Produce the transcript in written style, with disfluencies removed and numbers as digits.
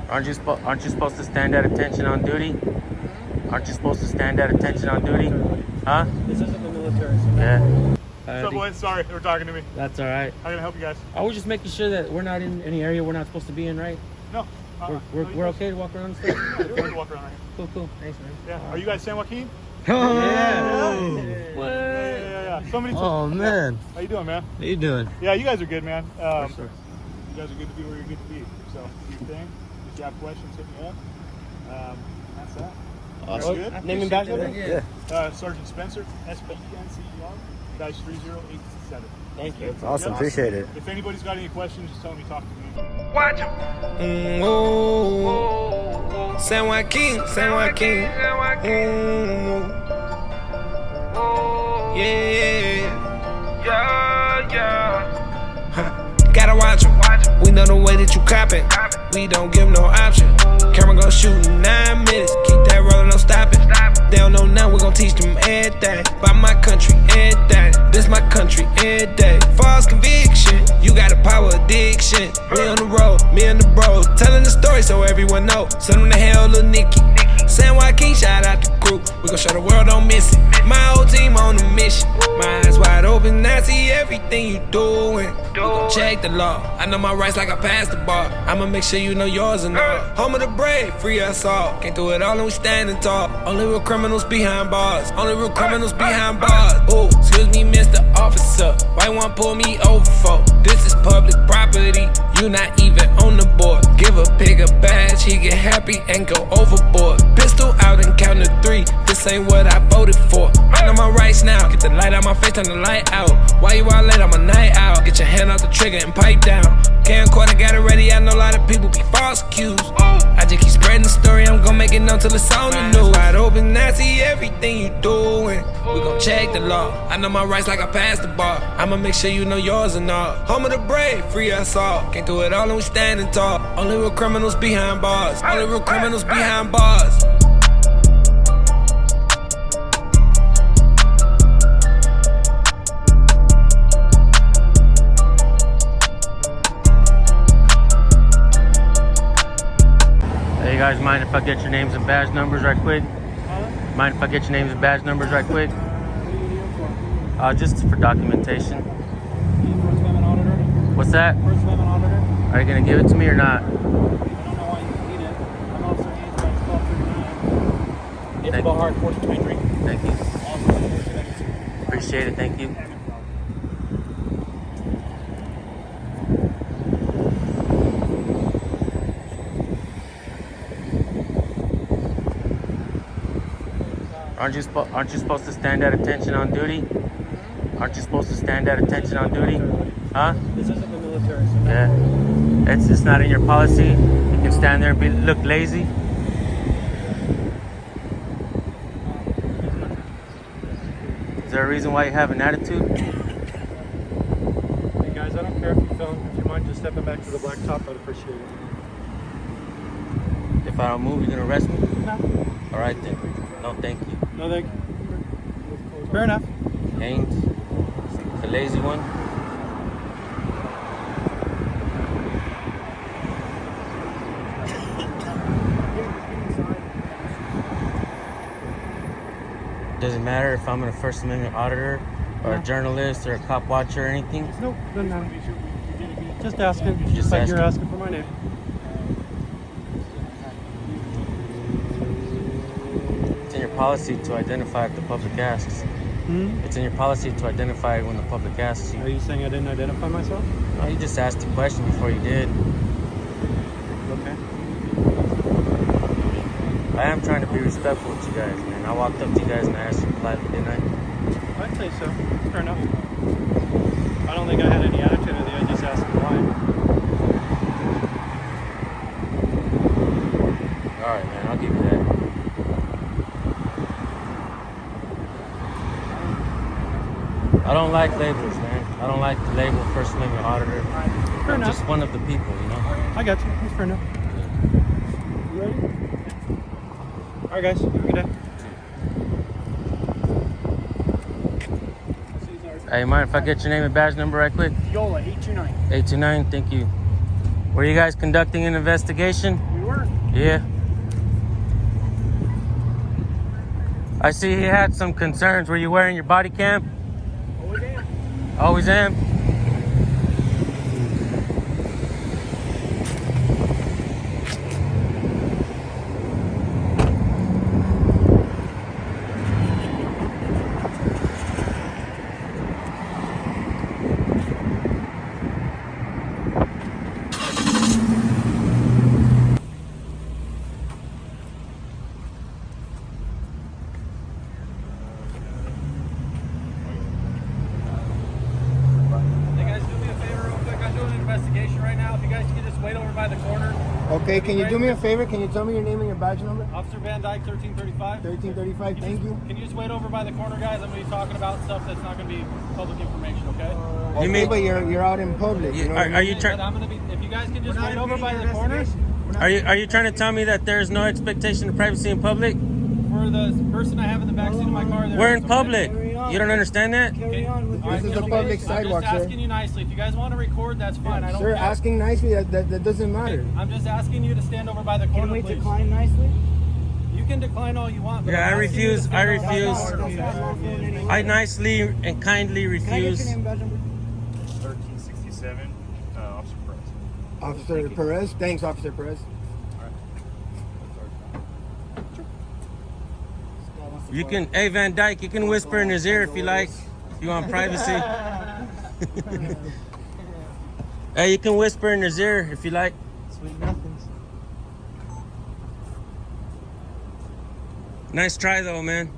Aren't you supposed to stand at attention on duty? Aren't you supposed to stand at attention on duty? Huh? This isn't the military. So yeah. What's up, boys? Sorry, they were talking to me. That's all right. How can I help you guys? I was just making sure that we're not in any area we're not supposed to be in, right? No. We're okay to walk around the store? Yeah, you're okay to walk around here. Cool. Thanks, man. Yeah. Are you guys San Joaquin? Oh, yeah. What? Yeah. Somebody Oh, man. How you doing, man? How you doing? Yeah, you guys are good, man. Sure. You guys are good to be where you're good to be. So, do your thing. If you have questions, hit me up. That's that. Awesome. Good. Name and badge number? Yeah. Sergeant Spencer, SPENCER, badge 3087. Thank you. Awesome. Appreciate it. If anybody's got any questions, just tell them you talk to me. Watch him. San Joaquin. Yeah. Gotta watch him. We know the way that you copping. We don't give no option. Camera gon' shoot in 9 minutes. Keep that rolling, no stopping. They don't know now, we gon' teach them everything. By my country, everything. This my country, every day. False conviction, you got a power addiction. We on the road, me and the bros, telling the story so everyone know. Send them to hell, little Nicky. San Joaquin, shout out the group. We gon' show the world, don't miss it. My whole team on a mission. My eyes wide open, I see everything you doing. We gon' check the law. I know my rights like I passed the bar. I'ma make sure you know yours and all. Home of the brave, free us all. Can't do it all and we standing tall. Only real criminals behind bars. Only real criminals behind bars. Oh, excuse me, Mr. Officer. Why want pull me over for? This is public property. You not even on the board. Give a pig a badge, he get happy and go overboard. Pistol out and count to 3. This ain't what I voted for. I know my rights now. Get the light out my face, turn the light out. Why you out late? I'm a night out. Get your hand out the trigger and pipe down. Camcorder got it ready. I know a lot of people be false accused. I just keep spreading the story. I'm gonna make it known till it's on the news. Wide open, I see everything you doing. We gon' check the law. I know my rights like I passed the bar. I'ma make sure you know yours and all. Home of the brave, free us all. Can't do it all and we standing tall. Only real criminals behind bars. Only real criminals behind bars. Hey, you guys mind if I get your names and badge numbers right quick? Mind if I get your names and badge numbers right quick? Just for documentation. First Amendment auditor? What's that? First Amendment auditor? Are you gonna give it to me or not? I don't know why you need it. I'm Officer Hayes, badge 1239. It's about hard, 1423. Thank you. Appreciate it, thank you. Aren't you supposed to stand at attention on duty? Aren't you supposed to stand at attention on duty? Huh? This isn't the military. So Yeah. It's not in your policy. You can stand there and look lazy. Is there a reason why you have an attitude? Hey guys, I don't care if you film. If you mind just stepping back to the black top, I'd appreciate it. If I don't move, you're gonna arrest me? No. All right then. No, thank you. No, thank you. Fair enough. Haynes, the lazy one. Doesn't matter if I'm a First Amendment auditor or a journalist or a CopWatch or anything. Nope, doesn't matter. Just asking. Just like asking. you're asking for my name. It's in your policy to identify if the public asks. It's in your policy to identify when the public asks you. Are you saying I didn't identify myself? No, you just asked a question before you did. Okay. I am trying to be respectful with you guys, man. I walked up to you guys and I asked you politely, didn't I? I'd say so. Fair enough. I don't think I had any attitude with you. I just asked why. All right, man. I'll give you that. I don't like labels, man. I don't like the label First Amendment auditor. Fair I'm enough. just one of the people, you know? I got you. That's fair enough. You ready? All right, guys. Have a good day. Hey, mind if I get your name and badge number right quick? Yola, 829. 829, thank you. Were you guys conducting an investigation? We were. Yeah. I see he had some concerns. Were you wearing your body cam? Always am. Always am. Okay, can you do me a favor? Can you tell me your name and your badge number? Officer Van Dyke, 1335. 1335, thank you. Can you just wait over by the corner, guys? I'm going to be talking about stuff that's not going to be public information, okay? You mean- but you're out in public. You know what I Are mean? you But trying? I'm going to be, if you guys can just wait over by the corner Are you trying to tell me that there's no expectation of privacy in public? for the person I have in the backseat of my car. We're in public. You don't understand that? This is the public sidewalk, I'm just sir. asking you nicely. If you guys want to record, that's fine. I don't Sir, care. asking nicely, that doesn't matter. I'm just asking you to stand over by the corner, Can we please. decline nicely? You can decline all you want. But Yeah, I'm I asking you to refuse. stand I over by the refuse. corner. I nicely and kindly Can I get refuse. your name, badge number? 1367, Officer Perez. Officer Perez, thanks, Officer Perez. You can, hey Van Dyke, you can whisper in his ear if you like. If you want privacy. Hey, you can whisper in his ear if you like. Sweet nothings. Nice try though, man.